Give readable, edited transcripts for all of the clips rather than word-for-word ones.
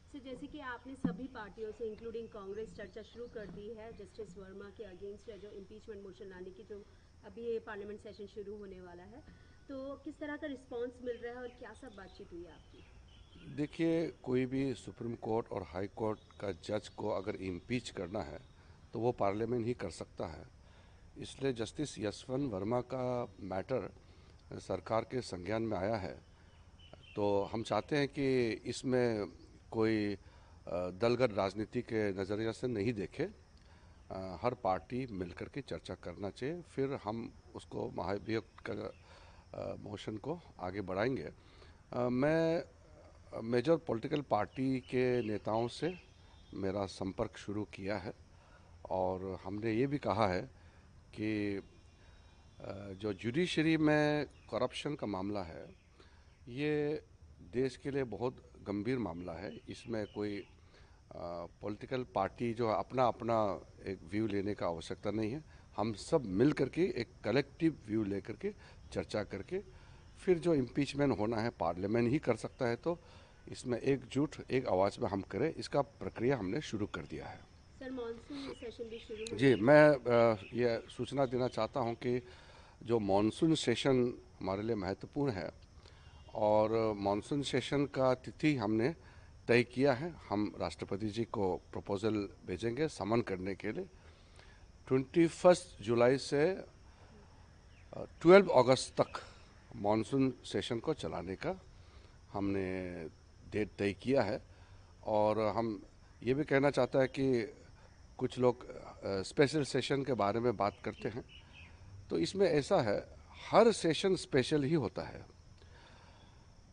Sir, जैसे कि आपने सभी पार्टियों से इंक्लूडिंग कांग्रेस चर्चा शुरू कर दी है जस्टिस वर्मा के अगेंस्ट है जो इम्पीचमेंट मोशन लाने की, जो अभी ये पार्लियामेंट सेशन शुरू होने वाला है, तो किस तरह का रिस्पांस मिल रहा है और क्या सब बातचीत हुई है आपकी? देखिए, कोई भी सुप्रीम कोर्ट और हाई कोर्ट का जज को अगर इम्पीच करना है तो वो पार्लियामेंट ही कर सकता है। इसलिए जस्टिस यशवंत वर्मा का मैटर सरकार के संज्ञान में आया है। तो हम चाहते हैं कि इसमें कोई दलगत राजनीति के नज़रिए से नहीं देखे। हर पार्टी मिलकर के चर्चा करना चाहिए, फिर हम उसको महाभियोग का मोशन को आगे बढ़ाएंगे। मैं मेजर पॉलिटिकल पार्टी के नेताओं से मेरा संपर्क शुरू किया है और हमने ये भी कहा है कि जो जुडिशरी में करप्शन का मामला है, ये देश के लिए बहुत गंभीर मामला है। इसमें कोई पॉलिटिकल पार्टी जो अपना अपना एक व्यू लेने का आवश्यकता नहीं है। हम सब मिल करके एक कलेक्टिव व्यू लेकर के चर्चा करके फिर जो इम्पीचमेंट होना है पार्लियामेंट ही कर सकता है। तो इसमें एकजुट एक आवाज़ में हम करें, इसका प्रक्रिया हमने शुरू कर दिया है। सर, मानसून सेशन भी शुरू होने जी, वाला मैं है। ये सूचना देना चाहता हूं कि जो मॉनसून सेशन हमारे लिए महत्वपूर्ण है और मॉनसून सेशन का तिथि हमने तय किया है। हम राष्ट्रपति जी को प्रपोजल भेजेंगे समन करने के लिए। 21 जुलाई से 12 अगस्त तक मॉनसून सेशन को चलाने का हमने डेट तय किया है। और हम ये भी कहना चाहता है कि कुछ लोग स्पेशल सेशन के बारे में बात करते हैं, तो इसमें ऐसा है, हर सेशन स्पेशल ही होता है।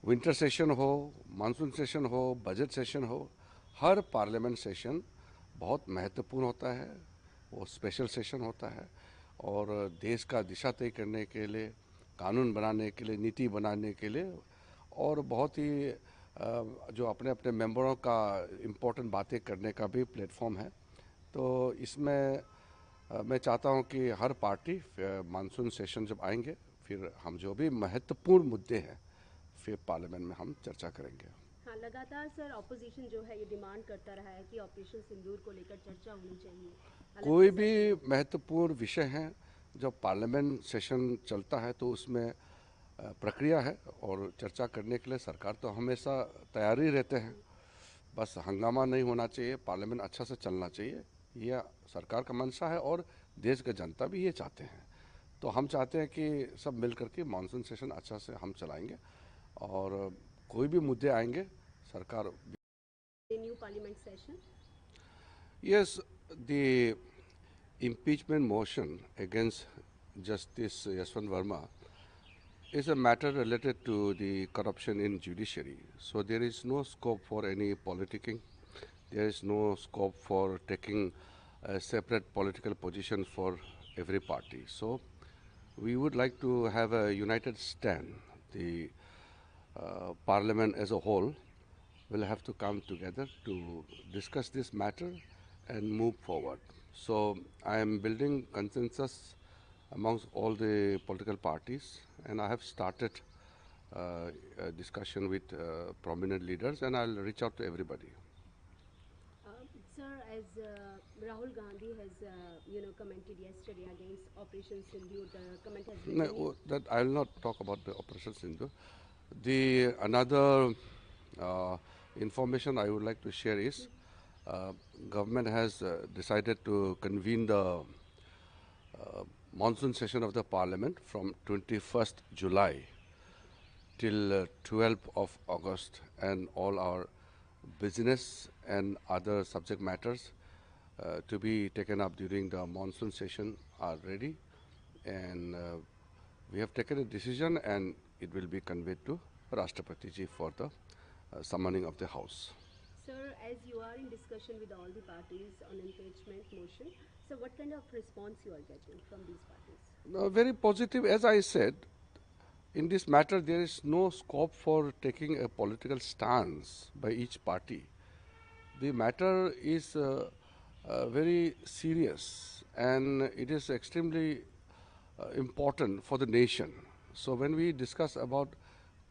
विंटर सेशन हो, मानसून सेशन हो, बजट सेशन हो, हर पार्लियामेंट सेशन बहुत महत्वपूर्ण होता है। वो स्पेशल सेशन होता है और देश का दिशा तय करने के लिए, कानून बनाने के लिए, नीति बनाने के लिए और बहुत ही जो अपने अपने मेंबरों का इम्पोर्टेंट बातें करने का भी प्लेटफॉर्म है। तो इसमें मैं चाहता हूं कि हर पार्टी मानसून सेशन जब आएंगे, फिर हम जो भी महत्वपूर्ण मुद्दे हैं फिर पार्लियामेंट में हम चर्चा करेंगे। हाँ, लगातार सर ऑपोजिशन जो है ये डिमांड करता रहा है कि ऑपरेशन सिंदूर को लेकर चर्चा होनी चाहिए अलग से कोई भी सत्र में। महत्वपूर्ण विषय है, जब पार्लियामेंट सेशन चलता है तो उसमें प्रक्रिया है और चर्चा करने के लिए सरकार तो हमेशा तैयार ही रहते हैं। बस हंगामा नहीं होना चाहिए, पार्लियामेंट अच्छा से चलना चाहिए, यह सरकार का मंशा है और देश की जनता भी ये चाहते हैं। तो हम चाहते हैं कि सब मिल करके मानसून सेशन अच्छा से हम चलाएंगे और कोई भी मुद्दे आएंगे सरकार। New parliament session. Yes, the impeachment motion against Justice Yashwant Verma is a matter related to the corruption in judiciary. So there is no scope for any politicking. There is no scope for taking a separate political position for every party. So we would like to have a united stand. The Parliament as a whole will have to come together to discuss this matter and move forward. So I am building consensus amongst all the political parties, and I have started a discussion with prominent leaders, and I'll reach out to everybody. Sir, as Rahul Gandhi has, commented yesterday against Operation Sindoor, the comment has No, resonated. that I will not talk about the Operation Sindhu. The another uh, information I would like to share is uh, government has decided to convene the monsoon session of the parliament from 21st July till 12th of August, and all our business and other subject matters to be taken up during the monsoon session are ready, and we have taken a decision and it will be conveyed to Rashtrapati ji for the summoning of the house. Sir, as you are in discussion with all the parties on impeachment motion, so what kind of response you are getting from these parties? Very positive, as I said. In this matter, there is no scope for taking a political stance by each party. The matter is very serious and it is extremely important for the nation. So when we discuss about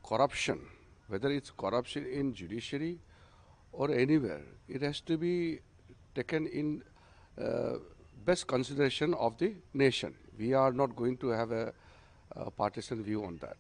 corruption, whether it's corruption in judiciary or anywhere, it has to be taken in best consideration of the nation. We are not going to have a partisan view on that.